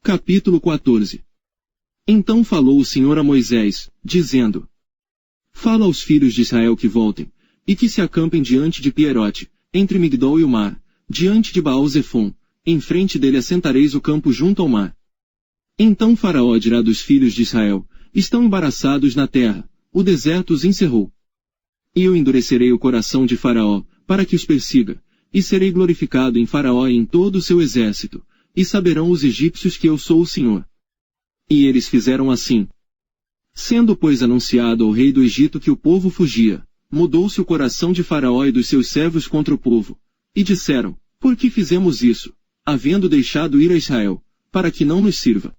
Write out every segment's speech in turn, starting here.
Capítulo 14. Então falou o Senhor a Moisés, dizendo: Fala aos filhos de Israel que voltem, e que se acampem diante de Pierote, entre Migdol e o mar, diante de Baal-Zefon, em frente dele assentareis o campo junto ao mar. Então Faraó dirá dos filhos de Israel: Estão embaraçados na terra, o deserto os encerrou. E eu endurecerei o coração de Faraó, para que os persiga, e serei glorificado em Faraó e em todo o seu exército, e saberão os egípcios que eu sou o Senhor. E eles fizeram assim. Sendo, pois, anunciado ao rei do Egito que o povo fugia, mudou-se o coração de Faraó e dos seus servos contra o povo, e disseram: Por que fizemos isso, havendo deixado ir a Israel, para que não nos sirva?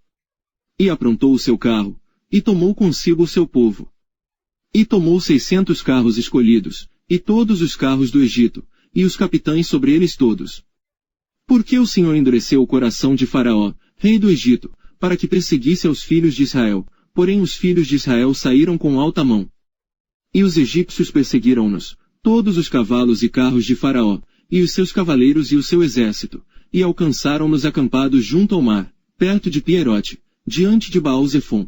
E aprontou o seu carro, e tomou consigo o seu povo. E tomou 600 carros escolhidos, e todos os carros do Egito, e os capitães sobre eles todos. Porque o Senhor endureceu o coração de Faraó, rei do Egito, para que perseguisse aos filhos de Israel, porém os filhos de Israel saíram com alta mão. E os egípcios perseguiram-nos, todos os cavalos e carros de Faraó, e os seus cavaleiros e o seu exército, e alcançaram-nos acampados junto ao mar, perto de Pierote, diante de Baal-Zefon.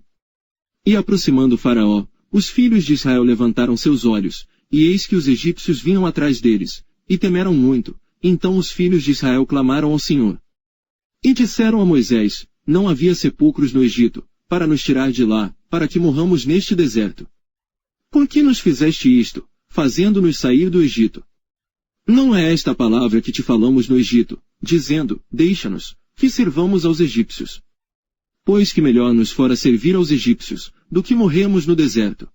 E aproximando Faraó, os filhos de Israel levantaram seus olhos, e eis que os egípcios vinham atrás deles, e temeram muito. Então os filhos de Israel clamaram ao Senhor. E disseram a Moisés: Não havia sepulcros no Egito, para nos tirar de lá, para que morramos neste deserto. Por que nos fizeste isto, fazendo-nos sair do Egito? Não é esta a palavra que te falamos no Egito, dizendo: Deixa-nos, que sirvamos aos egípcios. Pois que melhor nos fora servir aos egípcios, do que morrermos no deserto.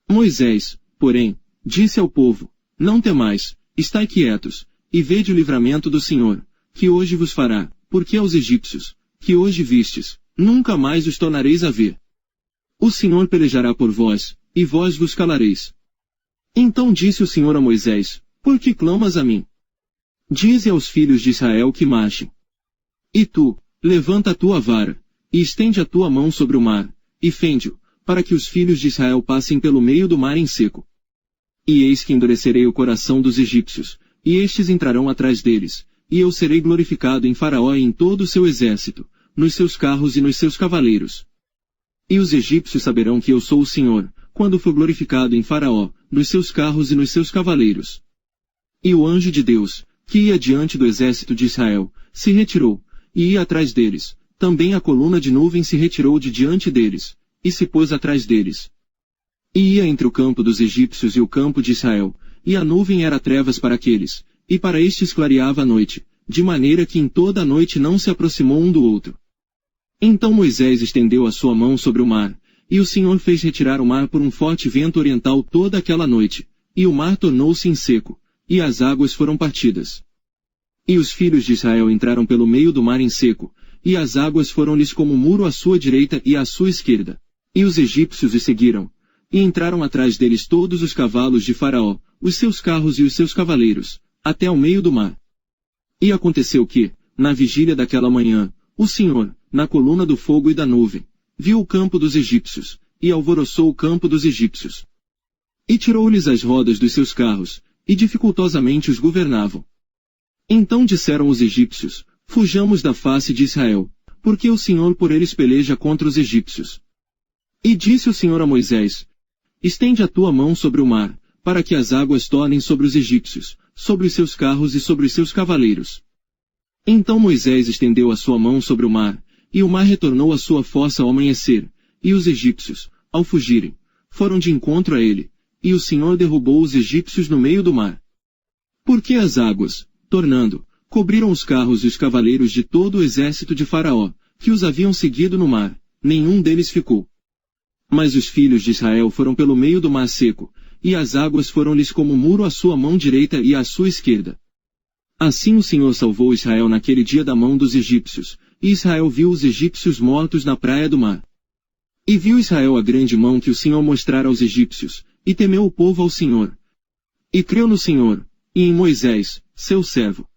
Moisés, porém, disse ao povo: Não temais, estai quietos, e vede o livramento do Senhor, que hoje vos fará, porque aos egípcios, que hoje vistes, nunca mais os tornareis a ver. O Senhor pelejará por vós, e vós vos calareis. Então disse o Senhor a Moisés: Por que clamas a mim? Dize aos filhos de Israel que marchem. E tu, levanta a tua vara, e estende a tua mão sobre o mar, e fende-o, para que os filhos de Israel passem pelo meio do mar em seco. E eis que endurecerei o coração dos egípcios, e estes entrarão atrás deles, e eu serei glorificado em Faraó e em todo o seu exército, nos seus carros e nos seus cavaleiros. E os egípcios saberão que eu sou o Senhor, quando for glorificado em Faraó, nos seus carros e nos seus cavaleiros. E o anjo de Deus, que ia diante do exército de Israel, se retirou, e ia atrás deles. Também a coluna de nuvem se retirou de diante deles, e se pôs atrás deles. E ia entre o campo dos egípcios e o campo de Israel, e a nuvem era trevas para aqueles, e para estes clareava a noite, de maneira que em toda a noite não se aproximou um do outro. Então Moisés estendeu a sua mão sobre o mar, e o Senhor fez retirar o mar por um forte vento oriental toda aquela noite, e o mar tornou-se em seco, e as águas foram partidas. E os filhos de Israel entraram pelo meio do mar em seco, e as águas foram-lhes como muro à sua direita e à sua esquerda. E os egípcios os seguiram, e entraram atrás deles todos os cavalos de Faraó, os seus carros e os seus cavaleiros, até ao meio do mar. E aconteceu que, na vigília daquela manhã, o Senhor, na coluna do fogo e da nuvem, viu o campo dos egípcios, e alvoroçou o campo dos egípcios. E tirou-lhes as rodas dos seus carros, e dificultosamente os governavam. Então disseram os egípcios: Fujamos da face de Israel, porque o Senhor por eles peleja contra os egípcios. E disse o Senhor a Moisés: Estende a tua mão sobre o mar, para que as águas tornem sobre os egípcios, sobre os seus carros e sobre os seus cavaleiros. Então Moisés estendeu a sua mão sobre o mar, e o mar retornou à sua fossa ao amanhecer, e os egípcios, ao fugirem, foram de encontro a ele, e o Senhor derrubou os egípcios no meio do mar. Porque as águas, tornando, cobriram os carros e os cavaleiros de todo o exército de Faraó, que os haviam seguido no mar, nenhum deles ficou. Mas os filhos de Israel foram pelo meio do mar seco, e as águas foram-lhes como muro à sua mão direita e à sua esquerda. Assim o Senhor salvou Israel naquele dia da mão dos egípcios, e Israel viu os egípcios mortos na praia do mar. E viu Israel a grande mão que o Senhor mostrara aos egípcios, e temeu o povo ao Senhor. E creu no Senhor, e em Moisés, seu servo.